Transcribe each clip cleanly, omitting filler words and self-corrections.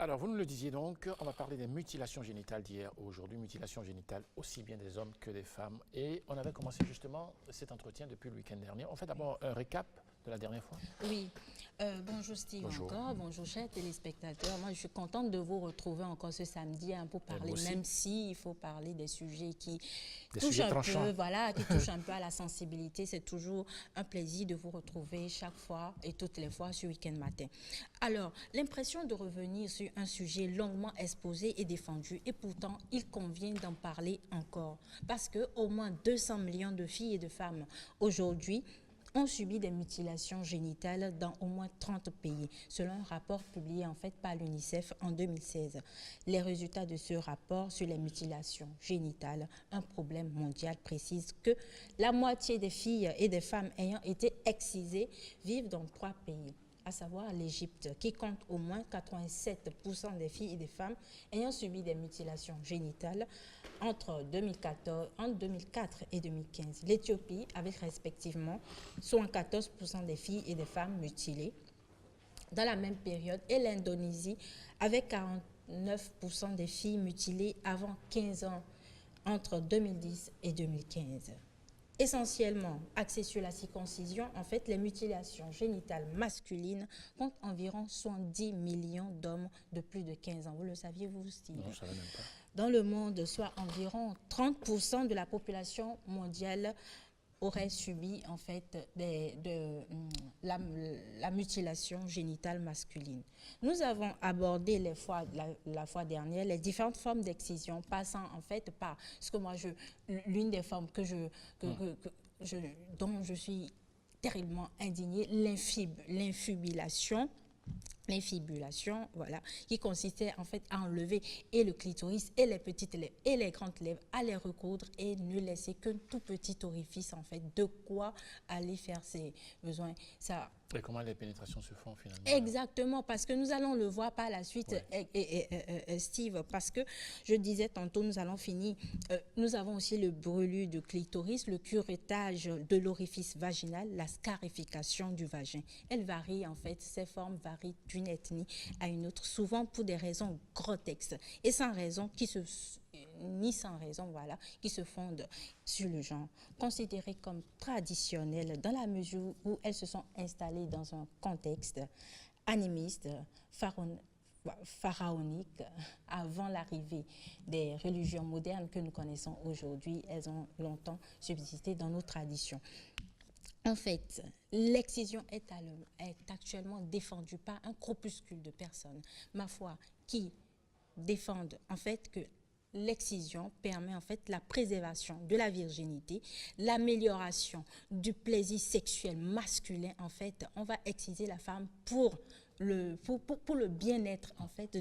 Alors, vous nous le disiez donc, on va parler des mutilations génitales d'hier aujourd'hui, mutilations génitales aussi bien des hommes que des femmes. Et on avait commencé justement cet entretien depuis le week-end dernier. On fait d'abord un récap de la dernière fois. Oui. Bonjour Steve encore, bonjour chers téléspectateurs. Moi, je suis contente de vous retrouver encore ce samedi pour parler, même s'il faut parler des sujets qui touchent un peu, voilà, qui touchent un peu à la sensibilité. C'est toujours un plaisir de vous retrouver chaque fois et toutes les fois ce week-end matin. Alors, l'impression de revenir sur un sujet longuement exposé et défendu, et pourtant, il convient d'en parler encore. Parce que au moins 200 millions de filles et de femmes aujourd'hui ont subi des mutilations génitales dans au moins 30 pays, selon un rapport publié en fait par l'UNICEF en 2016. Les résultats de ce rapport sur les mutilations génitales, un problème mondial, précisent que la moitié des filles et des femmes ayant été excisées vivent dans 3 pays, à savoir l'Égypte, qui compte au moins 87% des filles et des femmes ayant subi des mutilations génitales entre 2004 et 2015. L'Éthiopie, avec respectivement 74% des filles et des femmes mutilées dans la même période, et l'Indonésie, avec 49% des filles mutilées avant 15 ans, entre 2010 et 2015. Essentiellement axé sur la circoncision, en fait, les mutilations génitales masculines comptent environ 70 millions d'hommes de plus de 15 ans. Vous le saviez-vous, Steve? Non, je ne savais même pas. Dans le monde, soit environ 30% de la population mondiale aurait subi en fait la mutilation génitale masculine. Nous avons abordé la fois dernière les différentes formes d'excision, passant en fait par ce que moi l'une des formes dont je suis terriblement indignée, l'infibulation, voilà, qui consistait en fait à enlever et le clitoris et les petites lèvres et les grandes lèvres, à les recoudre et ne laisser qu'un tout petit orifice en fait, de quoi aller faire ses besoins. Ça. Et comment les pénétrations se font finalement? Exactement, parce que nous allons le voir par la suite, Steve, parce que je disais tantôt, nous allons finir. Nous avons aussi le brûlure du clitoris, le curettage de l'orifice vaginal, la scarification du vagin. Elle varie en fait, ces formes varient d'une ethnie à une autre, souvent pour des raisons grotesques et sans raison qui se fondent sur le genre, considérées comme traditionnelles dans la mesure où elles se sont installées dans un contexte animiste, pharaonique. Avant l'arrivée des religions modernes que nous connaissons aujourd'hui, elles ont longtemps subsisté dans nos traditions. En fait, l'excision est actuellement défendue par un groupuscule de personnes, ma foi, qui défendent en fait que l'excision permet en fait la préservation de la virginité, l'amélioration du plaisir sexuel masculin. En fait, on va exciser la femme pour le bien-être en fait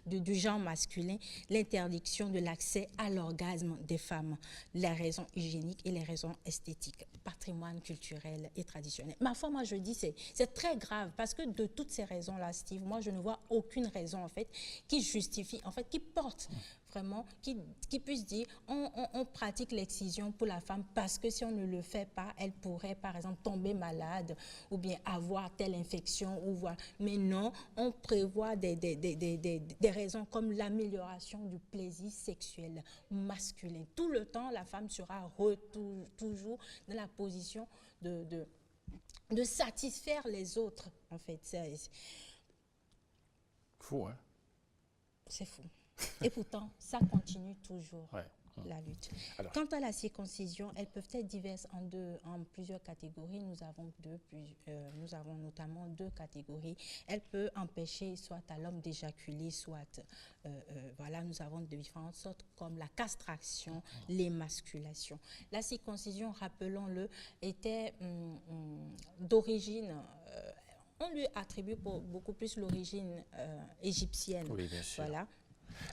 du genre masculin, l'interdiction de l'accès à l'orgasme des femmes, les raisons hygiéniques et les raisons esthétiques, patrimoine culturel et traditionnel. Ma foi, moi je dis c'est très grave parce que de toutes ces raisons-là, Steve, moi je ne vois aucune raison en fait qui justifie, en fait qui porte vraiment, qui puisse dire on pratique l'excision pour la femme parce que si on ne le fait pas, elle pourrait par exemple tomber malade ou bien avoir telle infection ou voir. Mais non, on prévoit des raisons comme l'amélioration du plaisir sexuel masculin. Tout le temps, la femme sera toujours dans la position de satisfaire les autres, en fait. C'est fou, hein? C'est fou. Et pourtant, ça continue toujours. Ouais. La lutte. Alors. Quant à la circoncision, elles peuvent être diverses en plusieurs catégories. Nous avons notamment 2 catégories. Elle peut empêcher soit à l'homme d'éjaculer, soit voilà, nous avons de différentes sortes comme la castration, l'émasculation. La circoncision, rappelons-le, était d'origine on lui attribue beaucoup plus l'origine égyptienne. Oui, bien sûr. Voilà.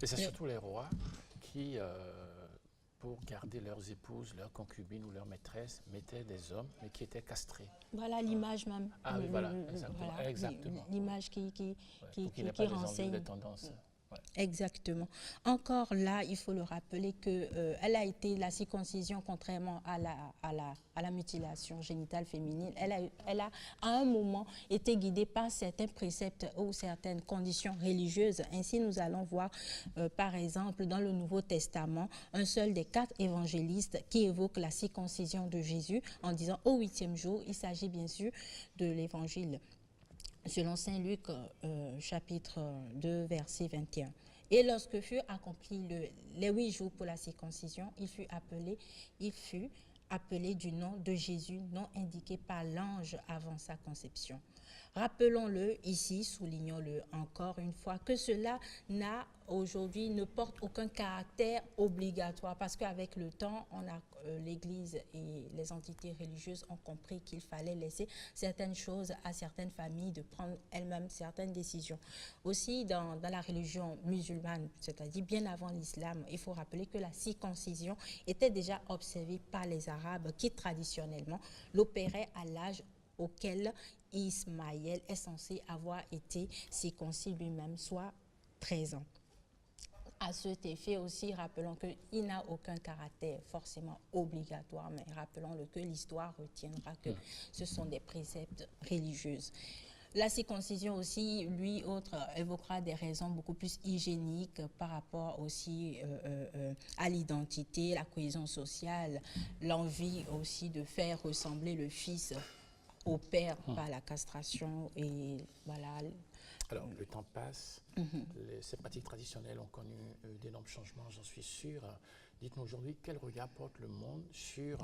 Et c'est surtout les rois qui, pour garder leurs épouses, leurs concubines ou leurs maîtresses, mettaient des hommes, mais qui étaient castrés. Voilà l'image même. Ah oui, voilà, exactement. Voilà, exactement. L'image qui Pour qu'il n'y ait pas renseigne. des tendances. Exactement. Encore là, il faut le rappeler que elle a été, la circoncision, contrairement à la mutilation génitale féminine, elle a à un moment été guidée par certains préceptes ou certaines conditions religieuses. Ainsi, nous allons voir, par exemple, dans le Nouveau Testament, un seul des 4 évangélistes qui évoque la circoncision de Jésus en disant au 8e jour. Il s'agit bien sûr de l'évangile selon Saint Luc, chapitre 2, verset 21. Et lorsque fut accompli les 8 jours pour la circoncision, il fut appelé du nom de Jésus, nom indiqué par l'ange avant sa conception. Rappelons-le ici, soulignons-le encore une fois, que cela aujourd'hui ne porte aucun caractère obligatoire, parce qu'avec le temps, l'Église et les entités religieuses ont compris qu'il fallait laisser certaines choses à certaines familles de prendre elles-mêmes certaines décisions. Aussi, dans la religion musulmane, c'est-à-dire bien avant l'islam, il faut rappeler que la circoncision était déjà observée par les Arabes qui traditionnellement l'opéraient à l'âge auquel Ismaël est censé avoir été circoncis lui-même, soit 13 ans. À cet effet aussi, rappelons qu'il n'a aucun caractère forcément obligatoire, mais rappelons-le que l'histoire retiendra que ce sont des préceptes religieux. La circoncision aussi, lui, évoquera des raisons beaucoup plus hygiéniques par rapport aussi à l'identité, la cohésion sociale, l'envie aussi de faire ressembler le fils au père par la castration et voilà. Alors, le temps passe, ces pratiques traditionnelles ont connu d'énormes changements, j'en suis sûr. Dites-nous aujourd'hui, quel regard porte le monde sur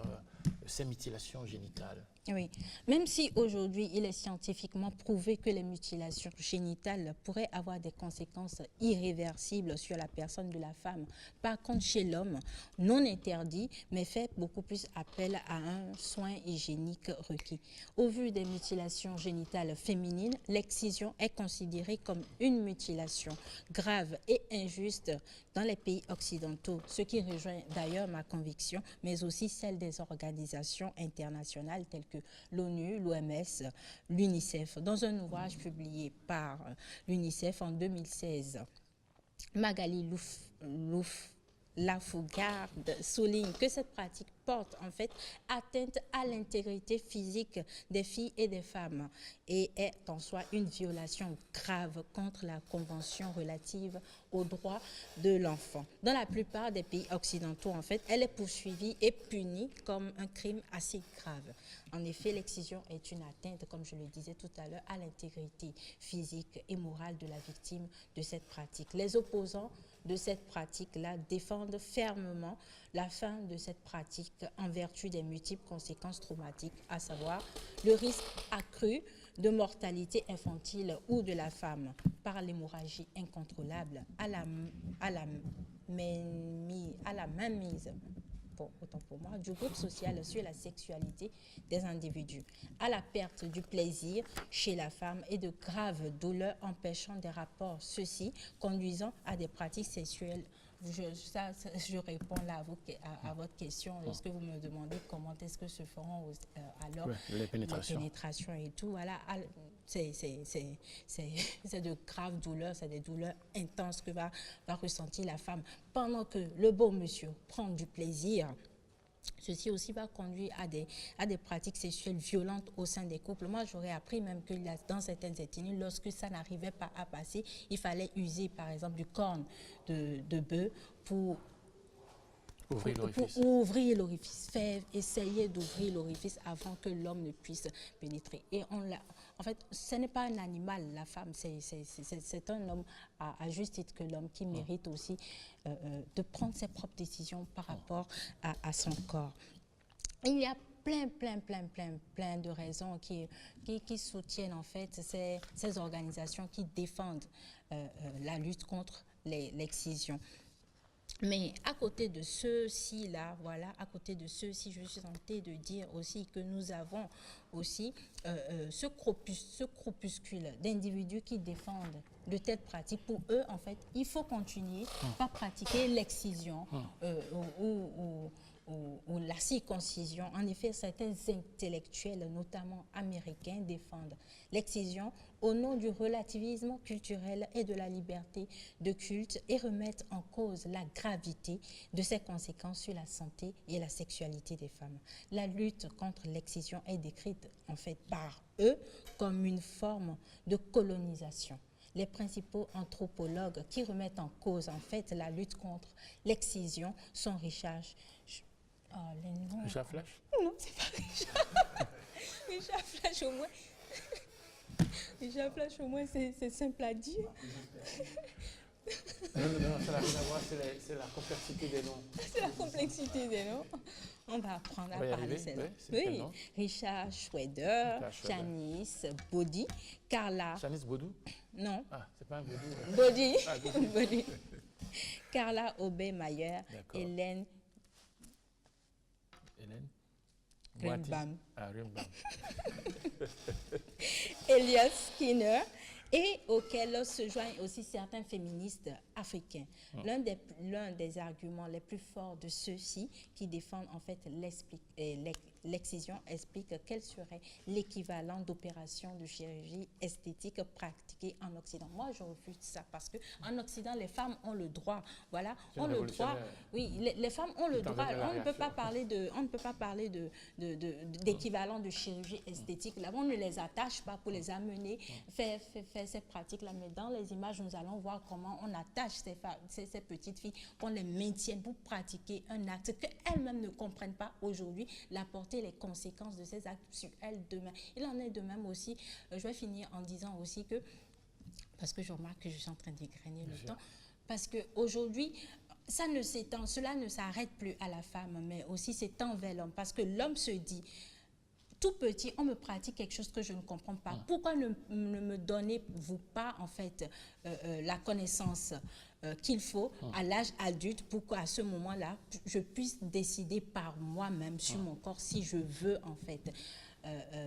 ces mutilations génitales? Oui, même si aujourd'hui il est scientifiquement prouvé que les mutilations génitales pourraient avoir des conséquences irréversibles sur la personne de la femme. Par contre, chez l'homme, non interdit, mais fait beaucoup plus appel à un soin hygiénique requis. Au vu des mutilations génitales féminines, l'excision est considérée comme une mutilation grave et injuste dans les pays occidentaux, ce qui rejoint d'ailleurs ma conviction, mais aussi celle des organisations internationales telles que l'ONU, l'OMS, l'UNICEF. Dans un ouvrage publié par l'UNICEF en 2016, Magali Lafougarde souligne que cette pratique porte en fait atteinte à l'intégrité physique des filles et des femmes et est en soi une violation grave contre la Convention relative aux droits de l'enfant. Dans la plupart des pays occidentaux, en fait, elle est poursuivie et punie comme un crime assez grave. En effet, l'excision est une atteinte, comme je le disais tout à l'heure, à l'intégrité physique et morale de la victime de cette pratique. Les opposants de cette pratique-là défendent fermement la fin de cette pratique en vertu des multiples conséquences traumatiques, à savoir le risque accru de mortalité infantile ou de la femme par l'hémorragie incontrôlable, à la mainmise, autant pour moi, du groupe social sur la sexualité des individus, à la perte du plaisir chez la femme et de graves douleurs empêchant des rapports, ceci conduisant à des pratiques sexuelles. Je réponds là à votre question lorsque vous me demandez comment est-ce que se feront alors les pénétrations et tout. Voilà, c'est de graves douleurs, c'est des douleurs intenses que va ressentir la femme. Pendant que le beau monsieur prend du plaisir, ceci aussi va conduire à des pratiques sexuelles violentes au sein des couples. Moi, j'aurais appris même que dans certaines ethnies, lorsque ça n'arrivait pas à passer, il fallait user, par exemple, du corne de bœuf pour ouvrir l'orifice, faire essayer d'ouvrir l'orifice avant que l'homme ne puisse pénétrer. Et en fait, ce n'est pas un animal, la femme, c'est un homme à juste titre que l'homme qui mérite aussi de prendre ses propres décisions par rapport à son corps. Il y a plein de raisons qui soutiennent en fait ces organisations qui défendent la lutte contre l'excision. Mais à côté de ceux-ci-là, voilà, à côté de ceux-ci, je suis tentée de dire aussi que nous avons aussi ce corpuscule d'individus qui défendent de telles pratiques. Pour eux, en fait, il faut continuer par pratiquer l'excision ou la circoncision. En effet, certains intellectuels, notamment américains, défendent l'excision au nom du relativisme culturel et de la liberté de culte et remettent en cause la gravité de ses conséquences sur la santé et la sexualité des femmes. La lutte contre l'excision est décrite en fait par eux comme une forme de colonisation. Les principaux anthropologues qui remettent en cause en fait la lutte contre l'excision sont Richard Flash? Non, c'est pas Richard. Richard Flash au moins. Richard Flash au moins c'est simple à dire. Non, ça n'a rien à voir, c'est la complexité des noms. C'est la complexité des noms. On va apprendre à parler celle-là. Oui, Richard Schweder, Janice Baudy, Carla... Janice Baudou? Non. Ah, c'est pas un Baudou. Baudy. Baudy. Carla Aubé-Mayer, Hélène... Rimbam. Ah, Rimbam. Eliot Skinner, et auxquels se joignent aussi certains féministes africains. L'un des arguments les plus forts de ceux-ci qui défendent en fait l'excision explique quel serait l'équivalent d'opérations de chirurgie esthétique pratiquées en Occident. Moi, je refuse ça parce qu'en Occident, les femmes ont le droit. Voilà, ont le droit. Oui, les femmes ont le droit. On ne peut pas parler d'équivalent de chirurgie esthétique. Là, on ne les attache pas pour les amener faire ces pratiques-là. Mais dans les images, nous allons voir comment on attache ces petites filles, qu'on les maintienne pour pratiquer un acte qu'elles-mêmes ne comprennent pas aujourd'hui, la portée, les conséquences de ces actes sur elles demain. Il en est de même aussi, je vais finir en disant aussi que, parce que je remarque que je suis en train d'égrener le temps, parce qu'aujourd'hui, cela ne s'arrête plus à la femme, mais aussi c'est envers l'homme, parce que l'homme se dit, tout petit, on me pratique quelque chose que je ne comprends pas. Pourquoi ne me donnez-vous pas, en fait, la connaissance qu'il faut à l'âge adulte pour qu'à ce moment-là, je puisse décider par moi-même sur mon corps si je veux, en fait,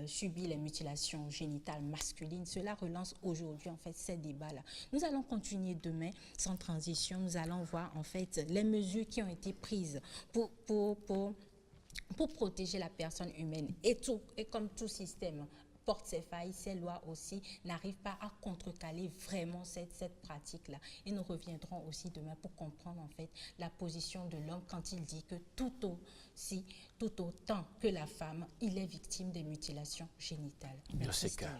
subir les mutilations génitales masculines. Cela relance aujourd'hui, en fait, ces débats-là. Nous allons continuer demain, sans transition. Nous allons voir, en fait, les mesures qui ont été prises pour protéger la personne humaine. Et comme tout système porte ses failles, ces lois aussi n'arrivent pas à contrecaler vraiment cette pratique-là. Et nous reviendrons aussi demain pour comprendre en fait la position de l'homme quand il dit que tout autant que la femme, il est victime des mutilations génitales. Merci, Steve.